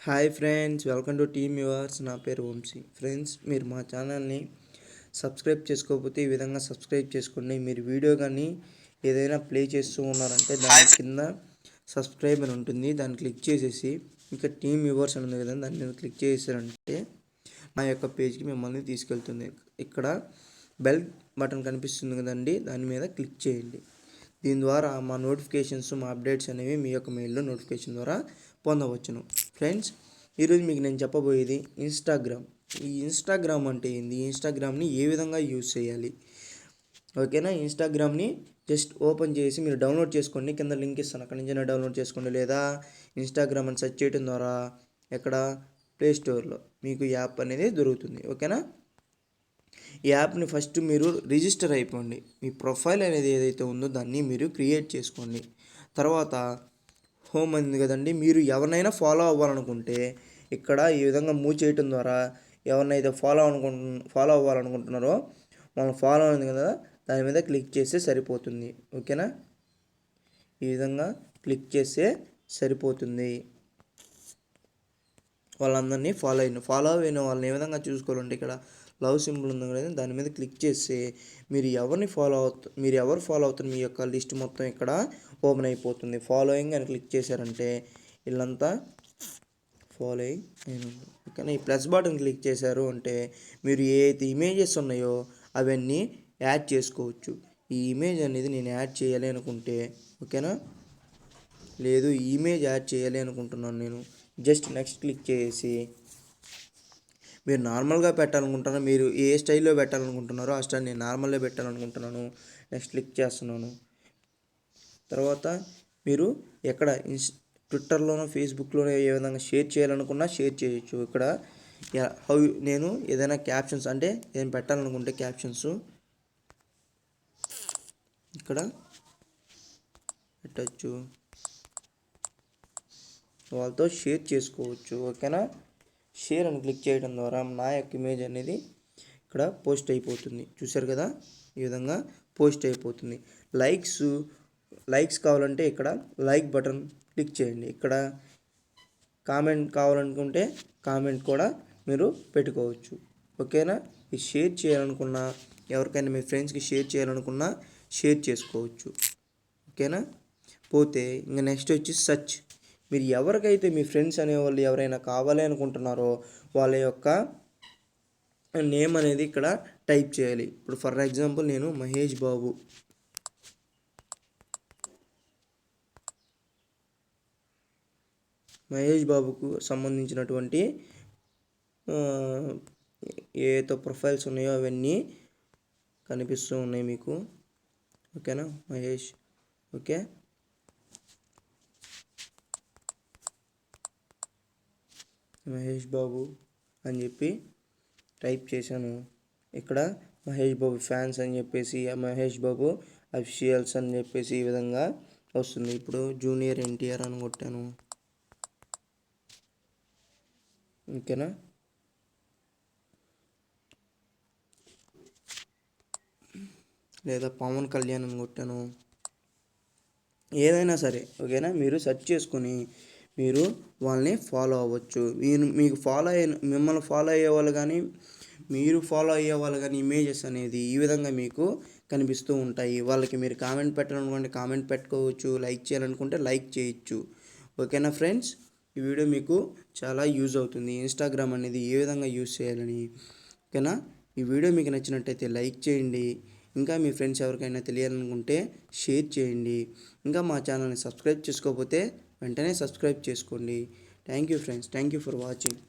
Hi friends, welcome to team yours. నా పేరు Vamsi. Friends, మీరు మా ఛానల్ని సబ్స్క్రైబ్ చేసుకోకపోతే ఈ విధంగా సబ్స్క్రైబ్ చేసుకోండి. మీరు వీడియో కానీ ఏదైనా ప్లే చేస్తూ ఉన్నారంటే దాని కింద సబ్స్క్రైబ్ అని ఉంటుంది, దాన్ని క్లిక్ చేసేసి ఇంకా టీమ్ యువర్స్ అని ఉంది కదా, దాన్ని మీద క్లిక్ చేసారంటే మా యొక్క పేజ్కి మిమ్మల్ని తీసుకెళ్తుంది. ఇక్కడ బెల్ బటన్ కనిపిస్తుంది కదండి, దాని మీద క్లిక్ చేయండి. దీని ద్వారా మా నోటిఫికేషన్స్, మా అప్డేట్స్ అనేవి మీ యొక్క మెయిల్లో నోటిఫికేషన్ ద్వారా పొందవచ్చును. ఫ్రెండ్స్, ఈరోజు మీకు నేను చెప్పబోయేది ఇన్స్టాగ్రామ్. ఈ ఇన్స్టాగ్రామ్ అంటే ఏంది, ఇన్స్టాగ్రామ్ని ఏ విధంగా యూజ్ చేయాలి, ఓకేనా. ఇన్స్టాగ్రామ్ని జస్ట్ ఓపెన్ చేసి మీరు డౌన్లోడ్ చేసుకోండి. కింద లింక్ ఇస్తాను, అక్కడి నుంచి డౌన్లోడ్ చేసుకోండి. లేదా ఇన్స్టాగ్రామ్ అని సెర్చ్ చేయడం ద్వారా ఎక్కడ ప్లే స్టోర్లో మీకు యాప్ అనేది దొరుకుతుంది, ఓకేనా. ఈ యాప్ని ఫస్ట్ మీరు రిజిస్టర్ అయిపోండి. మీ ప్రొఫైల్ అనేది ఏదైతే ఉందో దాన్ని మీరు క్రియేట్ చేసుకోండి. తర్వాత హోమ్ ఉంది కదండి, మీరు ఎవరినైనా ఫాలో అవ్వాలనుకుంటే ఇక్కడ ఈ విధంగా మూవ్ చేయటం ద్వారా ఎవరినైతే ఫాలో అవ్వాలనుకుంటున్నారో మనం ఫాలో అయింది కదా, దాని మీద క్లిక్ చేస్తే సరిపోతుంది, ఓకేనా. ఈ విధంగా క్లిక్ చేస్తే సరిపోతుంది. వాళ్ళందరినీ ఫాలో అయిన వాళ్ళని ఏ విధంగా చూసుకోవాలంటే ఇక్కడ లవ్ సింబల్ ఉంది కదా, దాని మీద క్లిక్ చేస్తే మీరు ఎవరు ఫాలో అవుతారు మీ యొక్క లిస్ట్ మొత్తం ఇక్కడ ఓపెన్ అయిపోతుంది. ఫాలోయింగ్ అని క్లిక్ చేశారంటే వీళ్ళంతా ఫాలోయింగ్ అయిన, ఓకేనా. ఈ ప్లస్ బటన్ క్లిక్ చేశారు అంటే మీరు ఏ అయితే ఇమేజెస్ ఉన్నాయో అవన్నీ యాడ్ చేసుకోవచ్చు. ఈ ఇమేజ్ అనేది నేను యాడ్ చేయాలి అనుకుంటే, ఓకేనా, లేదు ఈ ఇమేజ్ యాడ్ చేయాలి అనుకుంటున్నాను నేను, జస్ట్ నెక్స్ట్ క్లిక్ చేసి మీరు నార్మల్గా పెట్టాలనుకుంటున్నారో, మీరు ఏ స్టైల్లో పెట్టాలనుకుంటున్నారో ఆ స్టైల్ నేను నార్మల్గా పెట్టాలనుకుంటున్నాను, నెక్స్ట్ క్లిక్ చేస్తున్నాను. తర్వాత మీరు ఎక్కడ ట్విట్టర్లోనో ఫేస్బుక్లోనో ఏ విధంగా షేర్ చేయాలనుకున్నా షేర్ చేయొచ్చు. ఇక్కడ నేను ఏదైనా క్యాప్షన్స్ అంటే ఏదైనా పెట్టాలనుకుంటే క్యాప్షన్స్ ఇక్కడ పెట్టచ్చు, వాళ్ళతో షేర్ చేసుకోవచ్చు, ఓకేనా. షేర్ అని క్లిక్ చేయడం ద్వారా నా యొక్క ఇమేజ్ అనేది ఇక్కడ పోస్ట్ అయిపోతుంది. చూసారు కదా, ఈ విధంగా పోస్ట్ అయిపోతుంది. లైక్స్ కావాలంటే ఇక్కడ లైక్ బటన్ క్లిక్ చేయండి. ఇక్కడ కామెంట్ కావాలనుకుంటే కామెంట్ కూడా మీరు పెట్టుకోవచ్చు, ఓకేనా. ఇది షేర్ చేయాలనుకున్నా, ఎవరికైనా మీ ఫ్రెండ్స్కి షేర్ చేయాలనుకున్నా షేర్ చేసుకోవచ్చు, ఓకేనా. పోతే ఇంకా నెక్స్ట్ వచ్చి సర్చ్. మీరు ఎవరికైతే మీ ఫ్రెండ్స్ అనేవాళ్ళు ఎవరైనా కావాలి అనుకుంటున్నారో వాళ్ళ యొక్క నేమ్ అనేది ఇక్కడ టైప్ చేయాలి. ఇప్పుడు ఫర్ ఎగ్జాంపుల్ నేను మహేష్ బాబుకు సంబంధించినటువంటి ఏతో ప్రొఫైల్స్ ఉన్నాయో అవన్నీ కనిపిస్తూ ఉన్నాయి మీకు, ఓకేనా. ఓకే, మహేష్ బాబు అని చెప్పి టైప్ చేశాను. ఇక్కడ మహేష్ బాబు ఫ్యాన్స్ అని చెప్పేసి, మహేష్ బాబు అఫీషియల్స్ అని చెప్పేసి ఈ విధంగా వస్తుంది. ఇప్పుడు జూనియర్ ఎన్టీఆర్ అని కొట్టాను, ఓకేనా. లేదా పవన్ కళ్యాణ్ అని కొట్టాను, ఏదైనా సరే, ఓకేనా. మీరు సెర్చ్ చేసుకొని మీరు వాళ్ళని ఫాలో అవ్వచ్చు. మిమ్మల్ని ఫాలో అయ్యే వాళ్ళు కానీ మీరు ఫాలో అయ్యే వాళ్ళు కానీ ఇమేజెస్ అనేది ఈ విధంగా మీకు కనిపిస్తూ ఉంటాయి. వాళ్ళకి మీరు కామెంట్ పెట్టాలనుకుంటే కామెంట్ పెట్టుకోవచ్చు, లైక్ చేయాలనుకుంటే లైక్ చేయొచ్చు, ఓకేనా. ఫ్రెండ్స్, ఈ వీడియో మీకు చాలా యూజ్ అవుతుంది, ఇన్స్టాగ్రామ్ అనేది ఏ విధంగా యూజ్ చేయాలని, ఓకేనా. ఈ వీడియో మీకు నచ్చినట్టయితే లైక్ చేయండి. ఇంకా మీ ఫ్రెండ్స్ ఎవరికైనా తెలియాలనుకుంటే షేర్ చేయండి. ఇంకా మా ఛానల్ని సబ్స్క్రైబ్ చేసుకోకపోతే వెంటనే సబ్స్క్రైబ్ చేసుకోండి. Thank you friends, thank you for watching.